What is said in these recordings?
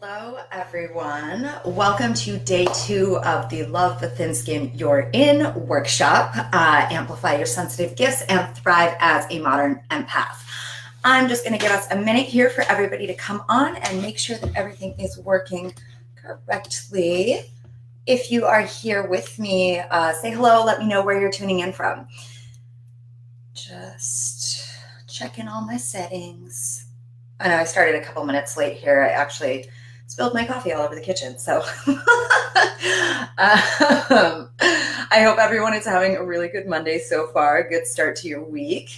Hello, everyone. Welcome to day 2 of the Love the Thin Skin You're In workshop, Amplify Your Sensitive Gifts and Thrive as a Modern Empath. I'm just going to give us a minute here for everybody to come on and make sure that everything is working correctly. If you are here with me, say hello, let me know where you're tuning in from. Just checking all my settings. I know I started a couple minutes late here. I actually spilled my coffee all over the kitchen. So I hope everyone is having a really good Monday so far. A good start to your week.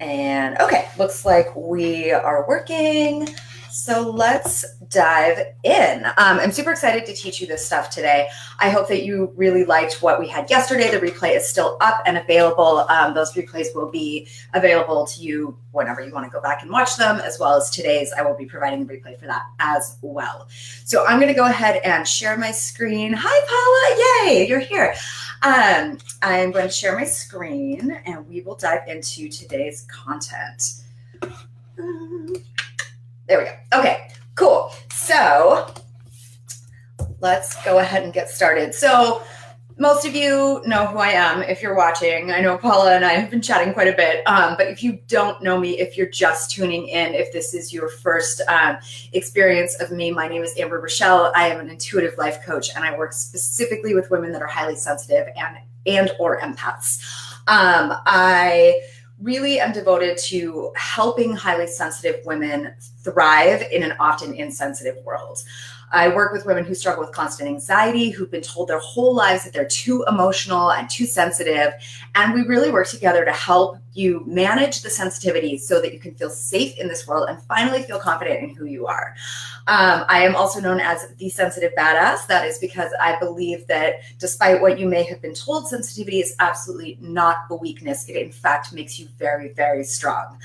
And okay, looks like we are working. So let's dive in. I'm super excited to teach you this stuff today. I hope that you really liked what we had yesterday. The replay is still up and available. Those replays will be available to you whenever you want to go back and watch them, as well as today's. I will be providing a replay for that as well. So I'm going to go ahead and share my screen. Hi, Paula. Yay, you're here. I'm going to share my screen and we will dive into today's content. There we go. Okay, cool. So let's go ahead and get started. So most of you know who I am if you're watching. I know Paula and I have been chatting quite a bit, but if you don't know me, if you're just tuning in, if this is your first experience of me, my name is Rochelle. I am an intuitive life coach and I work specifically with women that are highly sensitive and or empaths. I really am devoted to helping highly sensitive women thrive in an often insensitive world. I work with women who struggle with constant anxiety, who've been told their whole lives that they're too emotional and too sensitive. And we really work together to help you manage the sensitivity so that you can feel safe in this world and finally feel confident in who you are. I am also known as the sensitive badass. That is because I believe that despite what you may have been told, sensitivity is absolutely not a weakness. It in fact makes you very, very strong.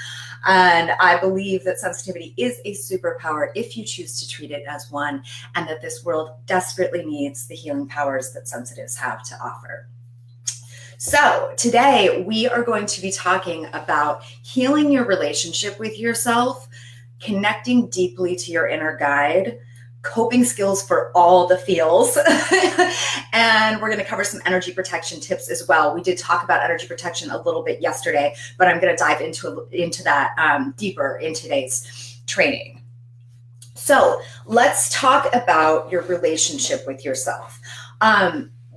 And I believe that sensitivity is a superpower if you choose to treat it as one, and that this world desperately needs the healing powers that sensitives have to offer. So today we are going to be talking about healing your relationship with yourself, connecting deeply to your inner guide, coping skills for all the feels, and we're going to cover some energy protection tips as well. We did talk about energy protection a little bit yesterday, but I'm going to dive into that deeper in today's training. So let's talk about your relationship with yourself.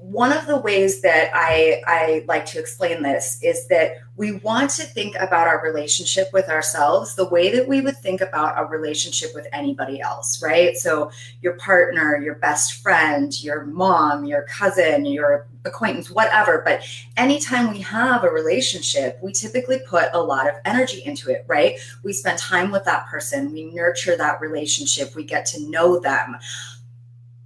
One of the ways that I like to explain this is that we want to think about our relationship with ourselves the way that we would think about a relationship with anybody else, right? So your partner, your best friend, your mom, your cousin, your acquaintance, whatever. But anytime we have a relationship, we typically put a lot of energy into it, right? We spend time with that person. We nurture that relationship. We get to know them.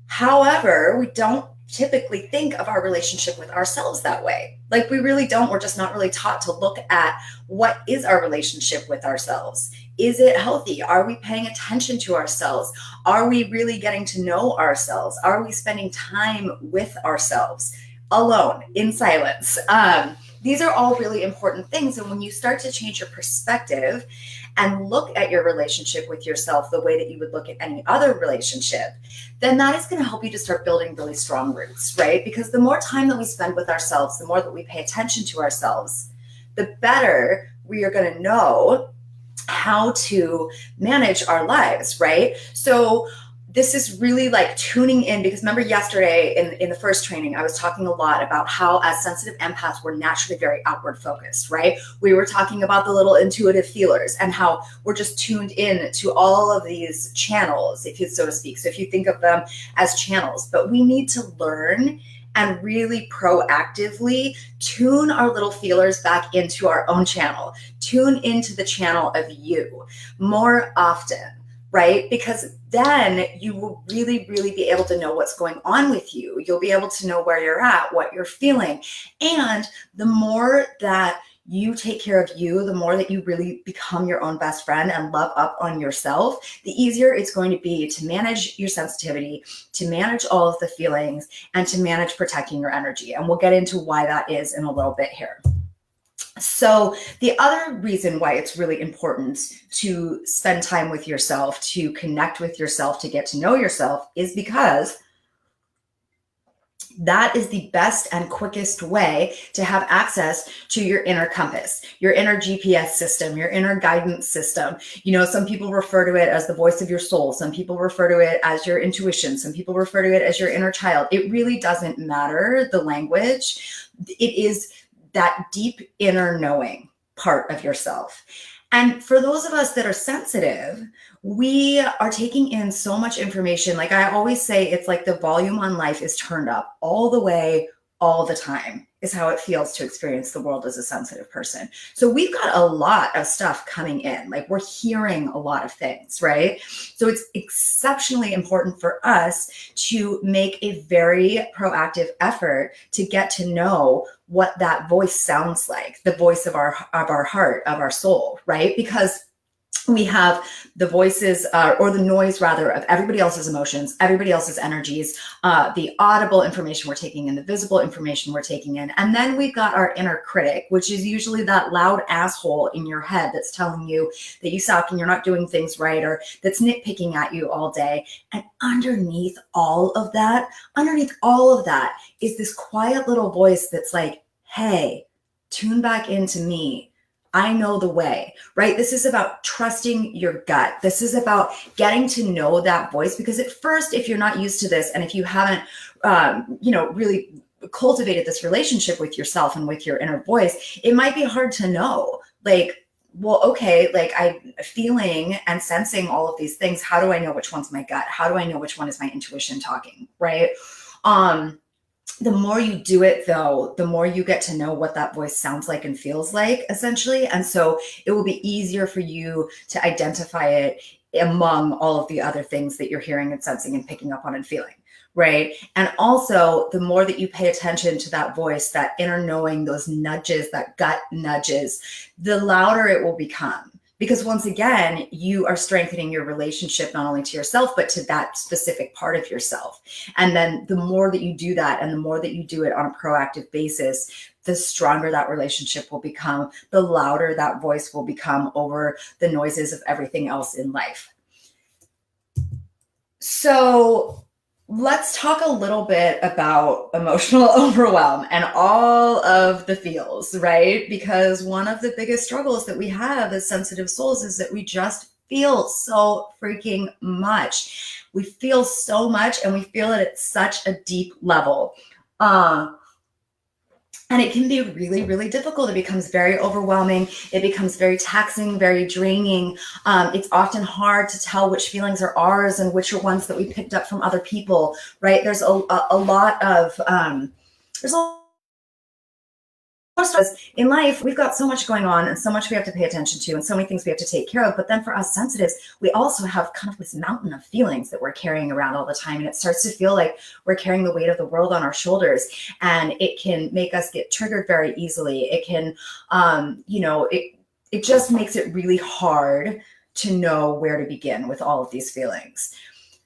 However, we don't typically think of our relationship with ourselves that way. Like we really don't. We're just not really taught to look at what is our relationship with ourselves. Is it healthy? Are we paying attention to ourselves? Are we really getting to know ourselves? Are we spending time with ourselves alone in silence? These are all really important things. And when you start to change your perspective and look at your relationship with yourself the way that you would look at any other relationship, then that is going to help you to start building really strong roots, right? Because the more time that we spend with ourselves, the more that we pay attention to ourselves, the better we are going to know how to manage our lives, right? So this is really like tuning in, because remember yesterday in the first training, I was talking a lot about how as sensitive empaths, we're naturally very outward focused, right? We were talking about the little intuitive feelers and how we're just tuned in to all of these channels, if you so to speak. So if you think of them as channels, but we need to learn and really proactively tune our little feelers back into our own channel, tune into the channel of you more often, right? Because then you will really, really be able to know what's going on with you. You'll be able to know where you're at, what you're feeling. And the more that you take care of you, the more that you really become your own best friend and love up on yourself, the easier it's going to be to manage your sensitivity, to manage all of the feelings, and to manage protecting your energy. And we'll get into why that is in a little bit here. So the other reason why it's really important to spend time with yourself, to connect with yourself, to get to know yourself is because that is the best and quickest way to have access to your inner compass, your inner GPS system, your inner guidance system. You know, some people refer to it as the voice of your soul. Some people refer to it as your intuition. Some people refer to it as your inner child. It really doesn't matter the language. It is that deep inner knowing part of yourself. And for those of us that are sensitive, we are taking in so much information. Like I always say, it's like the volume on life is turned up all the way, all the time, is how it feels to experience the world as a sensitive person. So we've got a lot of stuff coming in, like we're hearing a lot of things, right? So it's exceptionally important for us to make a very proactive effort to get to know what that voice sounds like, the voice of our heart, of our soul, right? Because we have the voices or the noise rather of everybody else's emotions, everybody else's energies, the audible information we're taking in, the visible information we're taking in. And then we've got our inner critic, which is usually that loud asshole in your head that's telling you that you suck and you're not doing things right, or that's nitpicking at you all day. And underneath all of that is this quiet little voice that's like, hey, tune back into me. I know the way, right? This is about trusting your gut. This is about getting to know that voice, because at first, if you're not used to this, and if you haven't, really cultivated this relationship with yourself and with your inner voice, it might be hard to know, like, well, okay, like I'm feeling and sensing all of these things. How do I know which one's my gut? How do I know which one is my intuition talking, right? The more you do it, though, the more you get to know what that voice sounds like and feels like, essentially. And so it will be easier for you to identify it among all of the other things that you're hearing and sensing and picking up on and feeling, right? And also, the more that you pay attention to that voice, that inner knowing, those nudges, that gut nudges, the louder it will become. Because once again, you are strengthening your relationship not only to yourself, but to that specific part of yourself. And then the more that you do that, and the more that you do it on a proactive basis, the stronger that relationship will become, the louder that voice will become over the noises of everything else in life. So let's talk a little bit about emotional overwhelm and all of the feels, right? Because one of the biggest struggles that we have as sensitive souls is that we just feel so freaking much. We feel so much, and we feel it at such a deep level. And it can be really, really difficult. It becomes very overwhelming. It becomes very taxing, very draining. It's often hard to tell which feelings are ours and which are ones that we picked up from other people, right? There's a lot of, there's a in life, we've got so much going on and so much we have to pay attention to and so many things we have to take care of. But then for us sensitives, we also have kind of this mountain of feelings that we're carrying around all the time. And it starts to feel like we're carrying the weight of the world on our shoulders. And it can make us get triggered very easily. It can, it just makes it really hard to know where to begin with all of these feelings.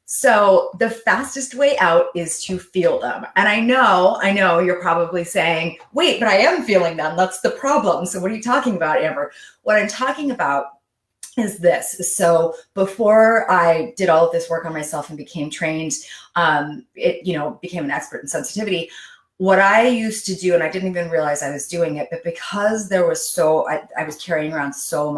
So the fastest way out is to feel them. And I know you're probably saying, wait, but I am feeling them. That's the problem. So what are you talking about, Amber? What I'm talking about is this. So before I did all of this work on myself and became trained, became an expert in sensitivity, what I used to do, and I didn't even realize I was doing it, but because there was I was carrying around so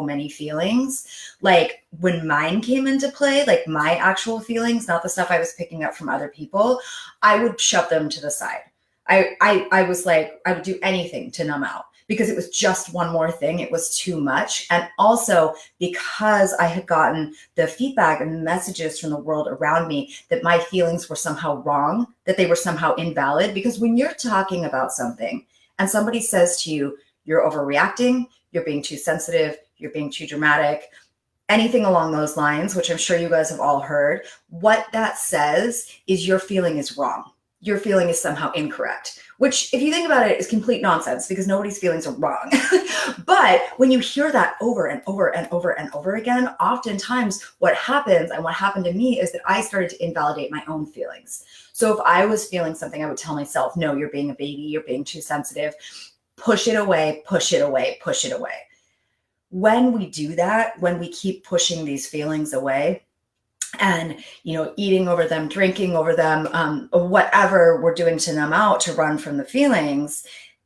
many feelings, like when mine came into play, like my actual feelings, not the stuff I was picking up from other people, I would shove them to the side. I was like, I would do anything to numb out, because it was just one more thing. It was too much. And also because I had gotten the feedback and messages from the world around me that my feelings were somehow wrong, that they were somehow invalid. Because when you're talking about something and somebody says to you, you're overreacting, you're being too sensitive, you're being too dramatic, anything along those lines, which I'm sure you guys have all heard, what that says is your feeling is wrong. Your feeling is somehow incorrect, which if you think about it is complete nonsense, because nobody's feelings are wrong. But when you hear that over and over and over and over again, oftentimes what happens, and what happened to me, is that I started to invalidate my own feelings. So if I was feeling something, I would tell myself, no, you're being a baby, you're being too sensitive. push it away, push it away, push it away. When we do that, when we keep pushing these feelings away and, eating over them, drinking over them, or whatever we're doing to numb out, to run from the feelings,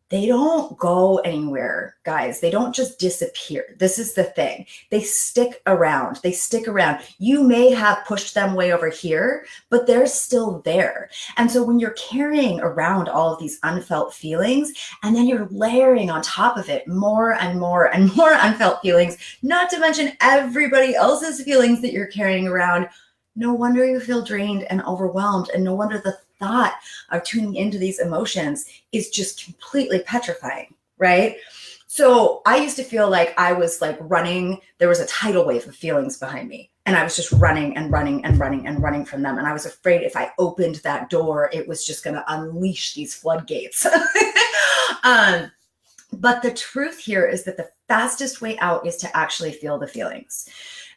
they don't go anywhere, guys. They don't just disappear. This is the thing. They stick around. They stick around. You may have pushed them way over here, but they're still there. And so when you're carrying around all of these unfelt feelings, and then you're layering on top of it more and more and more unfelt feelings, not to mention everybody else's feelings that you're carrying around, no wonder you feel drained and overwhelmed, and no wonder the thought of tuning into these emotions is just completely petrifying, right? So I used to feel like I was like running, there was a tidal wave of feelings behind me, and I was just running and running and running and running from them. And I was afraid if I opened that door, it was just going to unleash these floodgates. But the truth here is that the fastest way out is to actually feel the feelings.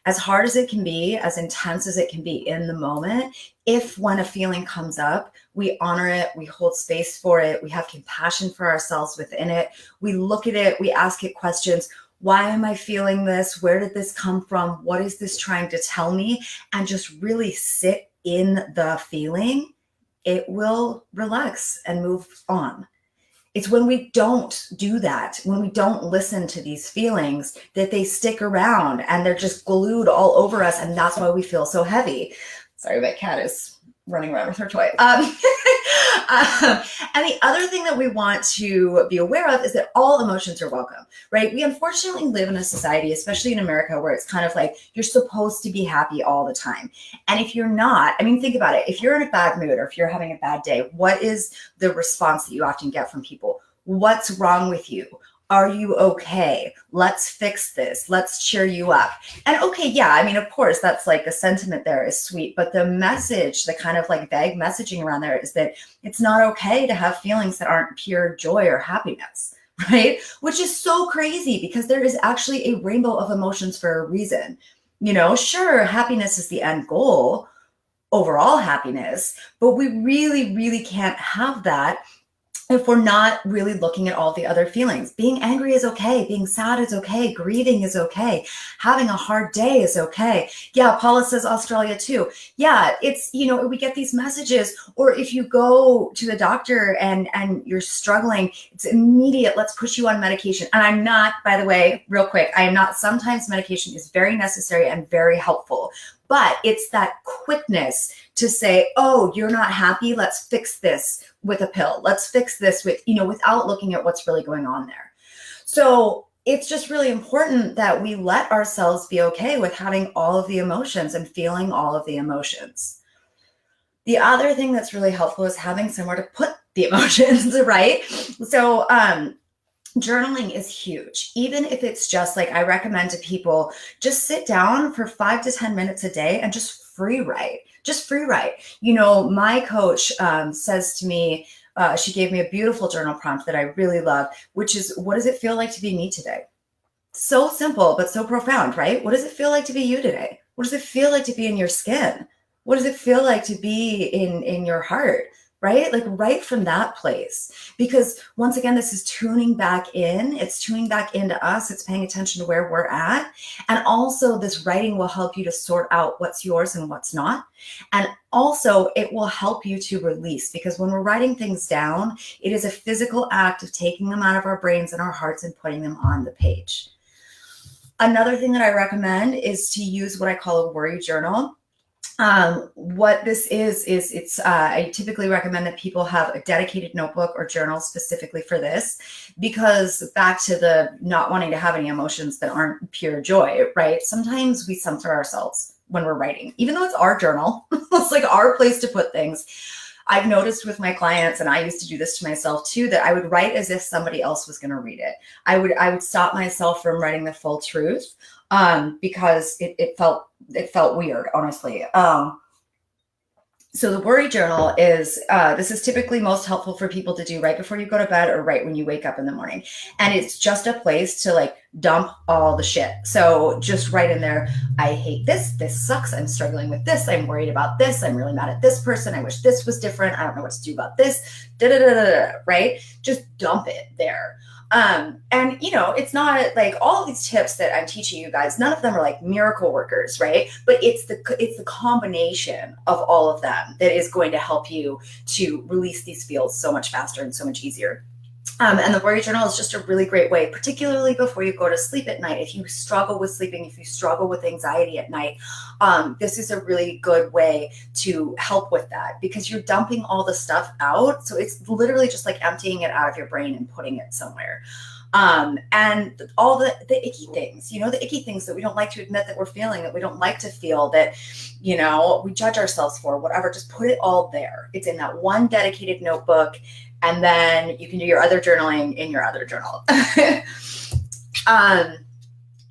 As hard as it can be, as intense as it can be in the moment, if when a feeling comes up, we honor it, we hold space for it, we have compassion for ourselves within it, we look at it, we ask it questions. Why am I feeling this? Where did this come from? What is this trying to tell me? And just really sit in the feeling, it will relax and move on. It's when we don't do that, when we don't listen to these feelings, that they stick around and they're just glued all over us. And that's why we feel so heavy. Sorry, my cat is running around with her toy. And the other thing that we want to be aware of is that all emotions are welcome, right? We unfortunately live in a society, especially in America, where it's kind of like you're supposed to be happy all the time. And if you're not, think about it. If you're in a bad mood or if you're having a bad day, what is the response that you often get from people? What's wrong with you? Are you okay? Let's fix this. Let's cheer you up. And okay, yeah, of course, that's like a sentiment there is sweet, but the message, the kind of like vague messaging around there is that it's not okay to have feelings that aren't pure joy or happiness, right? Which is so crazy because there is actually a rainbow of emotions for a reason. Sure, happiness is the end goal, overall happiness, but we really, really can't have that if we're not really looking at all the other feelings. Being angry is okay. Being sad is okay. Grieving is okay. Having a hard day is okay. Yeah, Paula says Australia too. Yeah, it's, we get these messages, or if you go to the doctor and you're struggling, it's immediate, let's push you on medication. And I'm not, by the way, real quick, I am not, sometimes medication is very necessary and very helpful. But it's that quickness to say, oh, you're not happy, let's fix this with a pill. Let's fix this with, without looking at what's really going on there. So it's just really important that we let ourselves be okay with having all of the emotions and feeling all of the emotions. The other thing that's really helpful is having somewhere to put the emotions, right? So, journaling is huge. Even if it's just like, I recommend to people, just sit down for 5 to 10 minutes a day and just free write. My coach says to me, she gave me a beautiful journal prompt that I really love, which is, what does it feel like to be me today? So simple, but so profound, right? What does it feel like to be you today? What does it feel like to be in your skin? What does it feel like to be in your heart? Right? Like right from that place. Because once again, this is tuning back in. It's tuning back into us. It's paying attention to where we're at. And also this writing will help you to sort out what's yours and what's not. And also it will help you to release, because when we're writing things down, it is a physical act of taking them out of our brains and our hearts and putting them on the page. Another thing that I recommend is to use what I call a worry journal. What this is it's, I typically recommend that people have a dedicated notebook or journal specifically for this, because back to the not wanting to have any emotions that aren't pure joy, right? Sometimes we censor ourselves when we're writing, even though it's our journal. It's like our place to put things. I've noticed with my clients, and I used to do this to myself too, that I would write as if somebody else was going to read it. I would stop myself from writing the full truth, because it felt weird, honestly. So the worry journal is, this is typically most helpful for people to do right before you go to bed or right when you wake up in the morning. And it's just a place to like dump all the shit. So just write in there, I hate this. This sucks. I'm struggling with this. I'm worried about this. I'm really mad at this person. I wish this was different. I don't know what to do about this. Right? Just dump it there. And it's not like all of these tips that I'm teaching you guys, none of them are like miracle workers, right? But it's the combination of all of them that is going to help you to release these feels so much faster and so much easier. And the Warrior Journal is just a really great way, particularly before you go to sleep at night. If you struggle with sleeping, if you struggle with anxiety at night, this is a really good way to help with that, because you're dumping all the stuff out. So it's literally just like emptying it out of your brain and putting it somewhere. And all the icky things, the icky things that we don't like to admit that we're feeling, that we don't like to feel, that, we judge ourselves for, whatever, just put it all there. It's in that one dedicated notebook. And then you can do your other journaling in your other journal.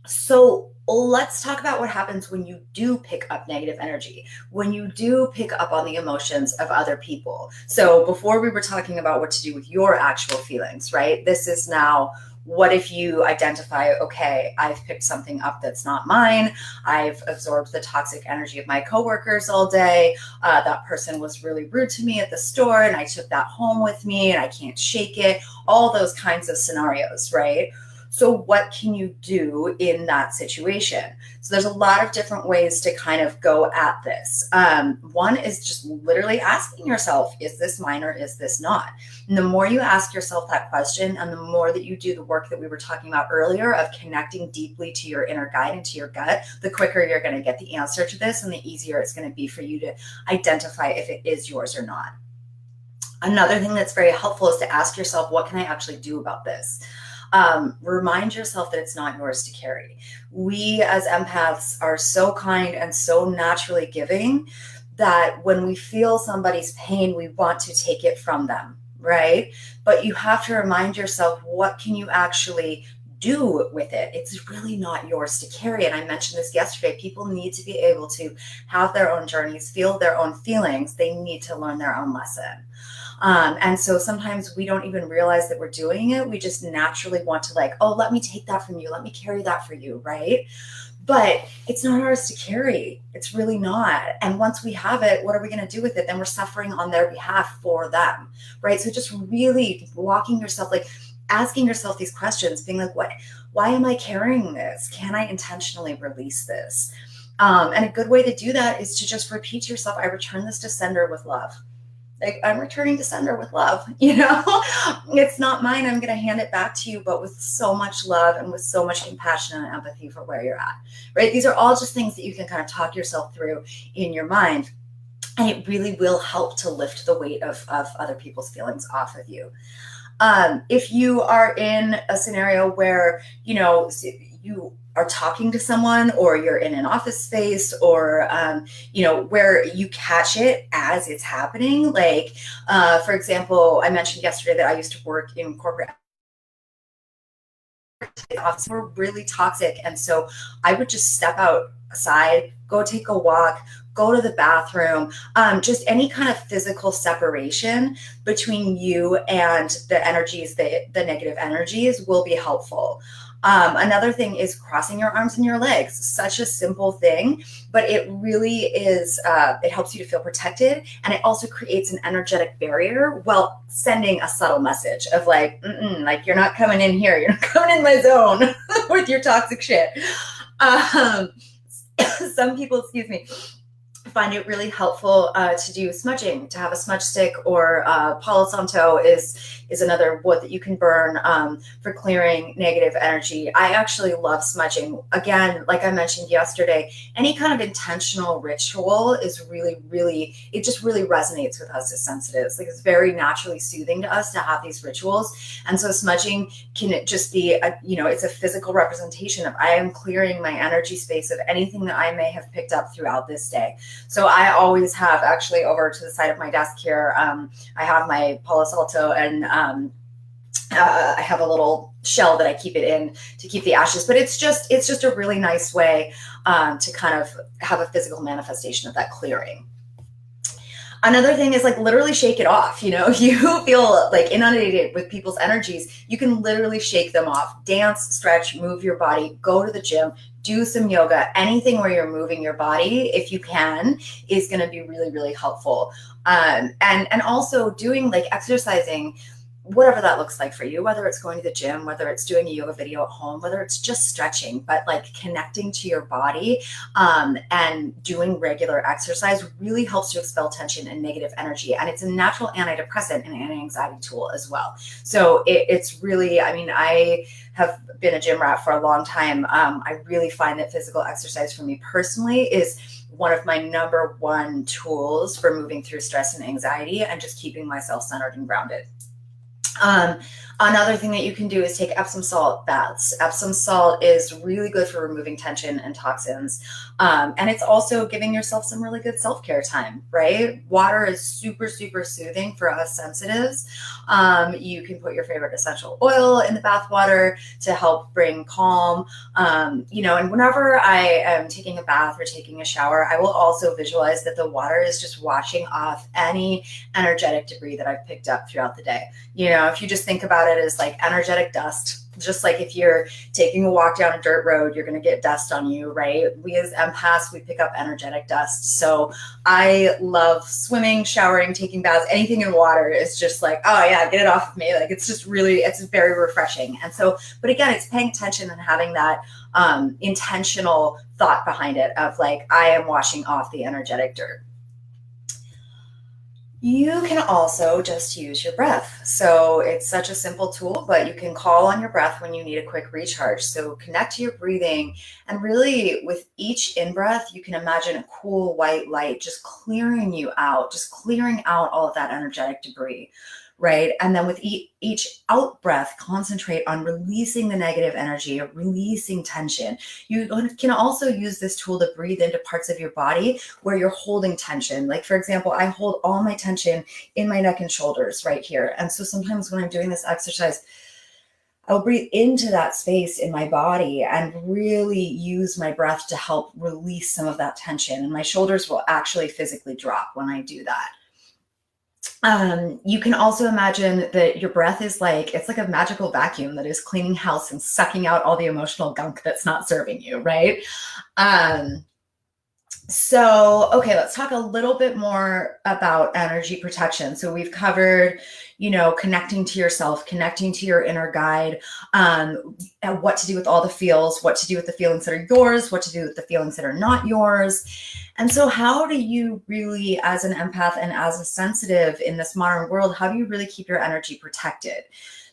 So let's talk about what happens when you do pick up negative energy, when you do pick up on the emotions of other people. So before we were talking about what to do with your actual feelings, right? This is now, what if you identify, okay, I've picked something up that's not mine. I've absorbed the toxic energy of my coworkers all day. That person was really rude to me at the store and I took that home with me and I can't shake it. All those kinds of scenarios, right? So what can you do in that situation? So there's a lot of different ways to kind of go at this. One is just literally asking yourself, is this mine or is this not? And the more you ask yourself that question, and the more that you do the work that we were talking about earlier of connecting deeply to your inner guide and to your gut, the quicker you're going to get the answer to this, and the easier it's going to be for you to identify if it is yours or not. Another thing that's very helpful is to ask yourself, what can I actually do about this? Remind yourself that it's not yours to carry. We as empaths are so kind and so naturally giving that when we feel somebody's pain, we want to take it from them, right? But you have to remind yourself, what can you actually do with it? It's really not yours to carry. And I mentioned this yesterday. People need to be able to have their own journeys, feel their own feelings. They need to learn their own lesson. And so sometimes we don't even realize that we're doing it. We just naturally want to let me take that from you. Let me carry that for you, right? But it's not ours to carry. It's really not. And once we have it, what are we going to do with it? Then we're suffering on their behalf for them, right? So just really walking yourself, asking yourself these questions, being like, why am I carrying this? Can I intentionally release this? And a good way to do that is to just repeat to yourself, I return this to sender with love. I'm returning to sender with love, it's not mine. I'm going to hand it back to you, but with so much love and with so much compassion and empathy for where you're at, right? These are all just things that you can kind of talk yourself through in your mind. And it really will help to lift the weight of other people's feelings off of you. If you are in a scenario where, you are talking to someone, or you're in an office space, or, where you catch it as it's happening. For example, I mentioned yesterday that I used to work in corporate office were really toxic. And so I would just step outside, go take a walk, go to the bathroom, just any kind of physical separation between you and the energies, the negative energies will be helpful. Another thing is crossing your arms and your legs. Such a simple thing, but it really is, it helps you to feel protected. And it also creates an energetic barrier while sending a subtle message of you're not coming in here. You're not coming in my zone with your toxic shit. Some people, find it really helpful to do smudging, to have a smudge stick, or Palo Santo is another wood that you can burn for clearing negative energy. I actually love smudging. Again, like I mentioned yesterday, any kind of intentional ritual is really, really, it just really resonates with us as sensitives. It's very naturally soothing to us to have these rituals. And so smudging can just be, it's a physical representation of I am clearing my energy space of anything that I may have picked up throughout this day. So I always have, actually over to the side of my desk here, I have my Palo Santo, and I have a little shell that I keep it in to keep the ashes. But it's just a really nice way to kind of have a physical manifestation of that clearing. Another thing is literally shake it off. If you feel inundated with people's energies, you can literally shake them off. Dance, stretch, move your body, go to the gym, do some yoga. Anything where you're moving your body, if you can, is going to be really, really helpful. And also doing exercising whatever that looks like for you, whether it's going to the gym, whether it's doing a yoga video at home, whether it's just stretching, but like connecting to your body and doing regular exercise really helps to expel tension and negative energy. And it's a natural antidepressant and anti-anxiety tool as well. So it's really, I mean, I have been a gym rat for a long time. I really find that physical exercise for me personally is one of my number one tools for moving through stress and anxiety and just keeping myself centered and grounded. Another thing that you can do is take Epsom salt baths. Epsom salt is really good for removing tension and toxins. And it's also giving yourself some really good self-care time, right? Water is super, super soothing for us sensitives. You can put your favorite essential oil in the bath water to help bring calm. And whenever I am taking a bath or taking a shower, I will also visualize that the water is just washing off any energetic debris that I've picked up throughout the day. If you just think about it as like energetic dust, just like if you're taking a walk down a dirt road, you're going to get dust on you, right? We as empaths, we pick up energetic dust. So I love swimming, showering, taking baths, anything in water is just like, oh yeah, get it off of me. Like, it's just really, it's very refreshing. And so, but again, it's paying attention and having that intentional thought behind it of like, I am washing off the energetic dirt. You can also just use your breath. So it's such a simple tool, but you can call on your breath when you need a quick recharge. So connect to your breathing, and really with each in-breath, you can imagine a cool white light just clearing you out, just clearing out all of that energetic debris. Right. And then with each out breath, concentrate on releasing the negative energy, or releasing tension. You can also use this tool to breathe into parts of your body where you're holding tension. Like, for example, I hold all my tension in my neck and shoulders right here. And so sometimes when I'm doing this exercise, I'll breathe into that space in my body and really use my breath to help release some of that tension. And my shoulders will actually physically drop when I do that. You can also imagine that your breath is like, it's like a magical vacuum that is cleaning house and sucking out all the emotional gunk that's not serving you, right? So, okay, let's talk a little bit more about energy protection. So we've covered, connecting to yourself, connecting to your inner guide, and what to do with all the feels, what to do with the feelings that are yours, what to do with the feelings that are not yours. And so how do you really, as an empath and as a sensitive in this modern world, how do you really keep your energy protected?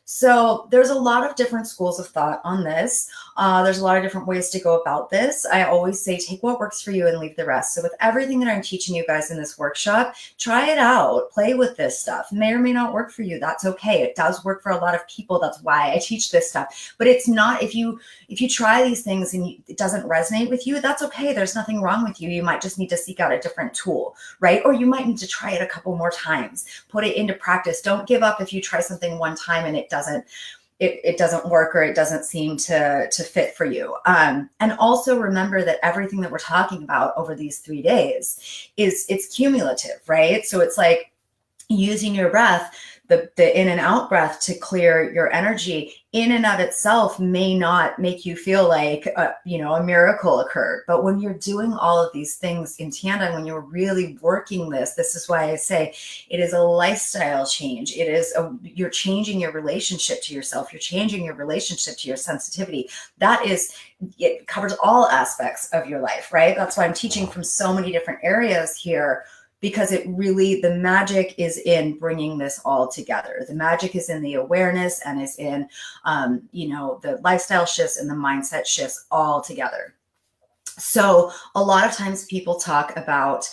So there's a lot of different schools of thought on this. There's a lot of different ways to go about this. I always say, take what works for you and leave the rest. So with everything that I'm teaching you guys in this workshop, try it out, play with this stuff. It may or may not work for you. That's okay. It does work for a lot of people. That's why I teach this stuff. But it's not, if you try these things and it doesn't resonate with you, that's okay. There's nothing wrong with you. You might just need to seek out a different tool, right? Or you might need to try it a couple more times, put it into practice. Don't give up if you try something one time and it doesn't work, or it doesn't seem to fit for you. And also remember that everything that we're talking about over these 3 days it's cumulative, right? So it's like using your breath, the in and out breath to clear your energy in and of itself may not make you feel like, a miracle occurred. But when you're doing all of these things in tandem, when you're really working this is why I say it is a lifestyle change. You're changing your relationship to yourself. You're changing your relationship to your sensitivity. It covers all aspects of your life, right? That's why I'm teaching from so many different areas here, because the magic is in bringing this all together. The magic is in the awareness and is in, the lifestyle shifts and the mindset shifts all together. So a lot of times people talk about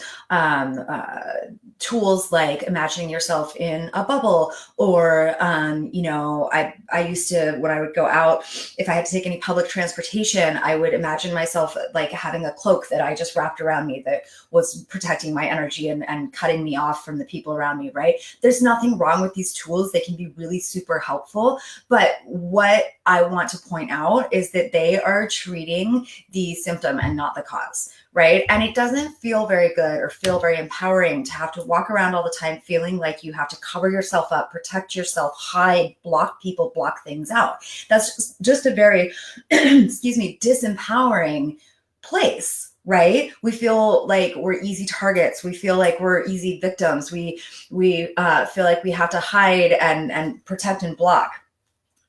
tools like imagining yourself in a bubble, or, I used to, when I would go out, if I had to take any public transportation, I would imagine myself like having a cloak that I just wrapped around me that was protecting my energy and cutting me off from the people around me, right? There's nothing wrong with these tools. They can be really super helpful. But what I want to point out is that they are treating the symptom and not the cause, right? And it doesn't feel very good or feel very empowering to have to walk around all the time feeling like you have to cover yourself up, protect yourself, hide, block people, block things out. That's just a very, disempowering place, right? We feel like we're easy targets. We feel like we're easy victims. We feel like we have to hide and protect and block.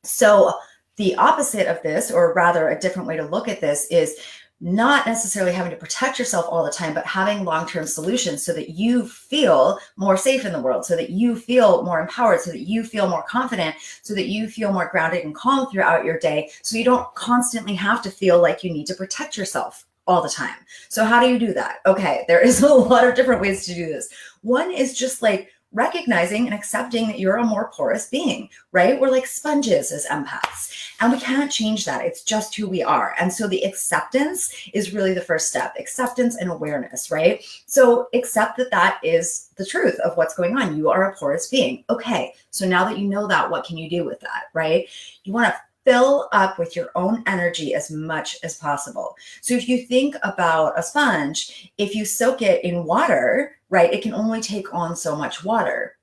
So the opposite of this, or rather a different way to look at this, is not necessarily having to protect yourself all the time, but having long-term solutions so that you feel more safe in the world, so that you feel more empowered, so that you feel more confident, so that you feel more grounded and calm throughout your day, so you don't constantly have to feel like you need to protect yourself all the time. So how do you do that? Okay, there is a lot of different ways to do this. One is just like recognizing and accepting that you're a more porous being, right? We're like sponges as empaths, and we can't change that. It's just who we are. And so the acceptance is really the first step, acceptance and awareness, right? So accept that that is the truth of what's going on. You are a porous being. Okay, so now that you know that, what can you do with that, right? You want to fill up with your own energy as much as possible. So if you think about a sponge, if you soak it in water, right, it can only take on so much water.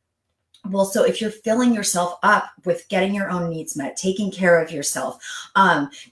Well, so if you're filling yourself up with getting your own needs met, taking care of yourself,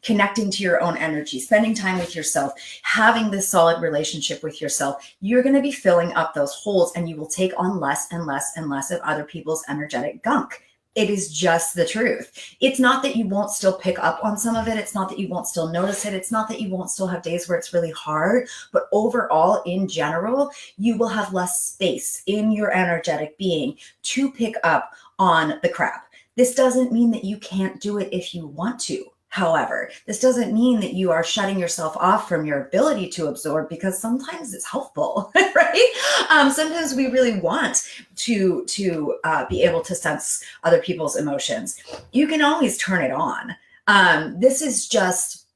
connecting to your own energy, spending time with yourself, having this solid relationship with yourself, you're going to be filling up those holes, and you will take on less and less and less of other people's energetic gunk. It is just the truth. It's not that you won't still pick up on some of it. It's not that you won't still notice it. It's not that you won't still have days where it's really hard. But overall, in general, you will have less space in your energetic being to pick up on the crap. This doesn't mean that you can't do it if you want to. However, this doesn't mean that you are shutting yourself off from your ability to absorb, because sometimes it's helpful, right? Sometimes we really want to be able to sense other people's emotions. You can always turn it on. This is just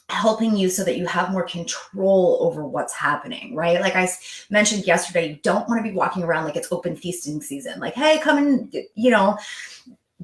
helping you so that you have more control over what's happening, right? Like I mentioned yesterday, you don't want to be walking around like it's open feasting season. Like, hey, come and,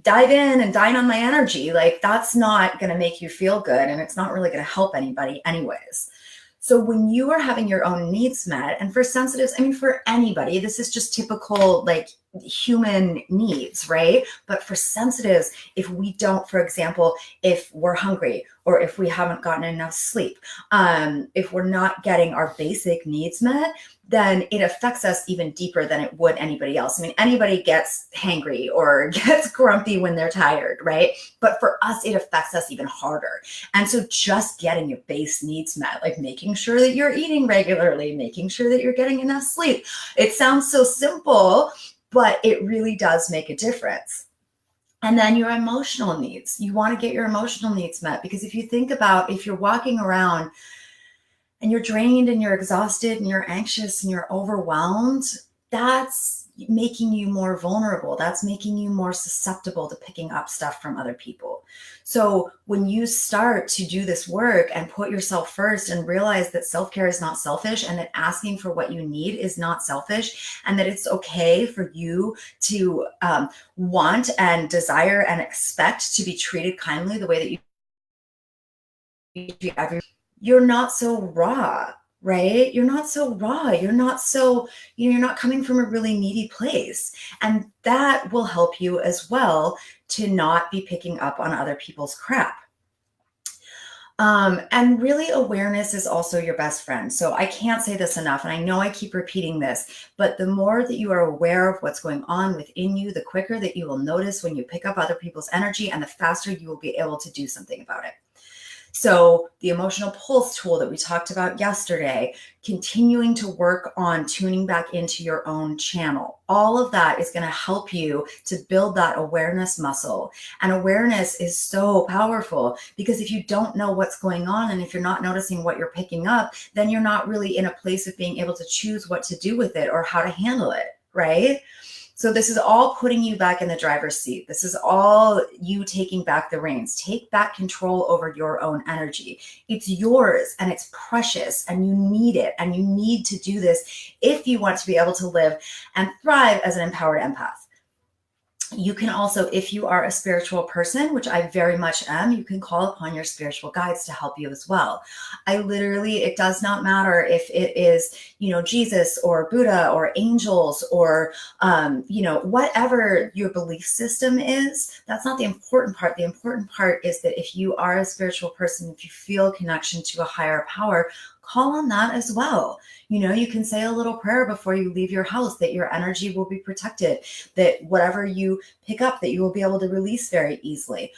dive in and dine on my energy. Like, that's not going to make you feel good, and it's not really going to help anybody anyways. So when you are having your own needs met, and for sensitives, I mean, for anybody, this is just typical like human needs, right? But for sensitives, if we don't, for example, if we're hungry, or if we haven't gotten enough sleep, if we're not getting our basic needs met, then it affects us even deeper than it would anybody else. I mean, anybody gets hangry or gets grumpy when they're tired, right? But for us, it affects us even harder. And so just getting your base needs met, like making sure that you're eating regularly, making sure that you're getting enough sleep. It sounds so simple, but it really does make a difference. And then your emotional needs. You want to get your emotional needs met, because if you think about, if you're walking around and you're drained and you're exhausted and you're anxious and you're overwhelmed, that's making you more vulnerable. That's making you more susceptible to picking up stuff from other people. So when you start to do this work and put yourself first and realize that self-care is not selfish, and that asking for what you need is not selfish, and that it's okay for you to want and desire and expect to be treated kindly the way that you treat everyone, you're not so raw, right? You're not so raw. You're not so, you're not coming from a really needy place. And that will help you as well to not be picking up on other people's crap. And really, awareness is also your best friend. So I can't say this enough, and I know I keep repeating this, but the more that you are aware of what's going on within you, the quicker that you will notice when you pick up other people's energy, and the faster you will be able to do something about it. So the emotional pulse tool that we talked about yesterday, continuing to work on tuning back into your own channel, all of that is going to help you to build that awareness muscle. And awareness is so powerful, because if you don't know what's going on, and if you're not noticing what you're picking up, then you're not really in a place of being able to choose what to do with it or how to handle it, right? So this is all putting you back in the driver's seat. This is all you taking back the reins. Take back control over your own energy. It's yours, and it's precious, and you need it. And you need to do this if you want to be able to live and thrive as an empowered empath. You can also, if you are a spiritual person, which I very much am, you can call upon your spiritual guides to help you as well. It does not matter if it is, Jesus or Buddha or angels or, whatever your belief system is. That's not the important part. The important part is that if you are a spiritual person, if you feel connection to a higher power, call on that as well. You know, you can say a little prayer before you leave your house that your energy will be protected, that whatever you pick up, that you will be able to release very easily.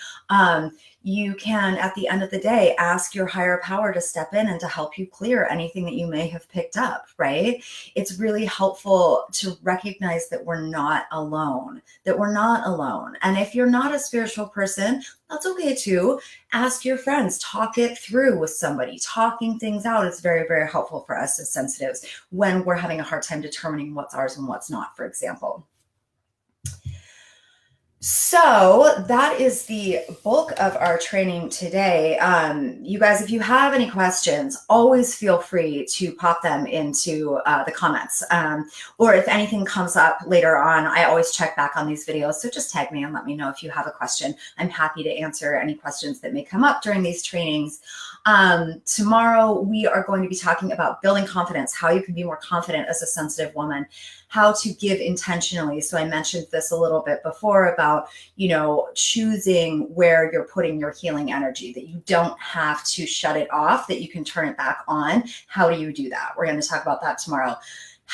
You can, at the end of the day, ask your higher power to step in and to help you clear anything that you may have picked up, right? It's really helpful to recognize that we're not alone, And if you're not a spiritual person, that's okay too. Ask your friends, talk it through with somebody. Talking things out is very, very helpful for us as sensitives when we're having a hard time determining what's ours and what's not, for example. So that is the bulk of our training today. You guys, if you have any questions, always feel free to pop them into the comments. Or if anything comes up later on, I always check back on these videos. So just tag me and let me know if you have a question. I'm happy to answer any questions that may come up during these trainings. Tomorrow, we are going to be talking about building confidence, how you can be more confident as a sensitive woman, how to give intentionally. So I mentioned this a little bit before about, you know, choosing where you're putting your healing energy, that you don't have to shut it off, that you can turn it back on. How do you do that? We're going to talk about that tomorrow.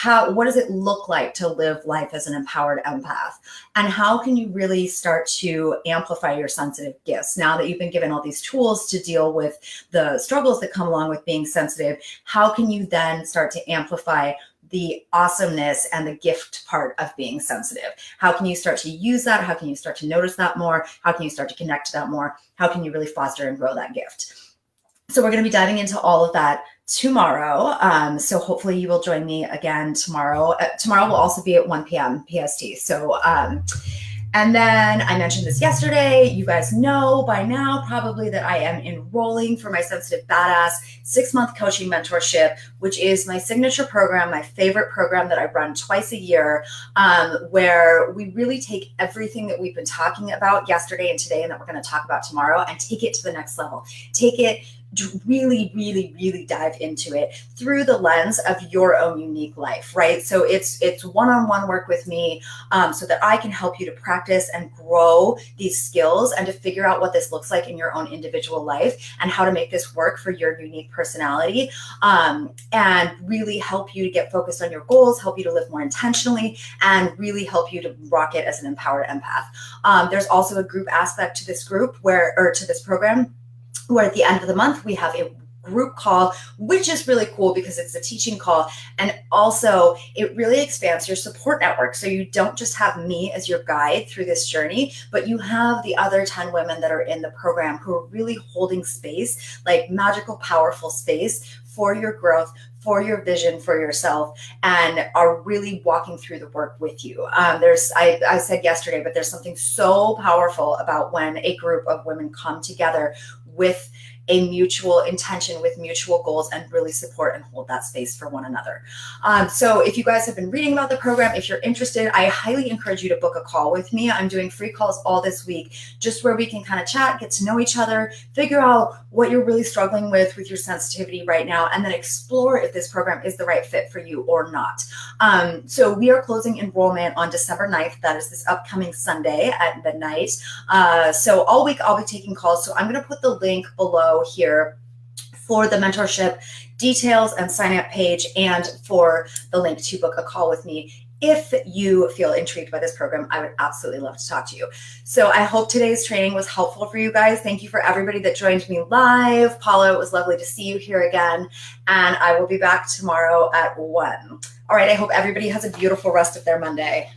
What does it look like to live life as an empowered empath? And how can you really start to amplify your sensitive gifts? Now that you've been given all these tools to deal with the struggles that come along with being sensitive, how can you then start to amplify the awesomeness and the gift part of being sensitive? How can you start to use that? How can you start to notice that more? How can you start to connect to that more? How can you really foster and grow that gift? So we're going to be diving into all of that tomorrow. So hopefully you will join me again tomorrow. Tomorrow will also be at 1 p.m. PST. So, and then I mentioned this yesterday. You guys know by now probably that I am enrolling for my Sensitive Badass 6-month coaching mentorship, which is my signature program, my favorite program that I run twice a year, where we really take everything that we've been talking about yesterday and today and that we're going to talk about tomorrow and take it to the next level. Take it really, really, really dive into it through the lens of your own unique life, right? So it's one-on-one work with me so that I can help you to practice and grow these skills and to figure out what this looks like in your own individual life and how to make this work for your unique personality, and really help you to get focused on your goals, help you to live more intentionally, and really help you to rock it as an empowered empath. There's also a group aspect to this to this program, where at the end of the month, we have a group call, which is really cool because it's a teaching call. And also it really expands your support network. So you don't just have me as your guide through this journey, but you have the other 10 women that are in the program who are really holding space, like magical, powerful space for your growth, for your vision, for yourself, and are really walking through the work with you. I said yesterday, but there's something so powerful about when a group of women come together with a mutual intention, with mutual goals, and really support and hold that space for one another. So if you guys have been reading about the program, if you're interested, I highly encourage you to book a call with me. I'm doing free calls all this week, just where we can kind of chat, get to know each other, figure out what you're really struggling with your sensitivity right now, and then explore if this program is the right fit for you or not. So we are closing enrollment on December 9th. That is this upcoming Sunday at midnight. So all week I'll be taking calls. So I'm going to put the link below here for the mentorship details and sign up page, and for the link to book a call with me. If you feel intrigued by this program, I would absolutely love to talk to you. So I hope today's training was helpful for you guys. Thank you for everybody that joined me live. Paula, it was lovely to see you here again. And I will be back tomorrow at 1. All right, I hope everybody has a beautiful rest of their Monday.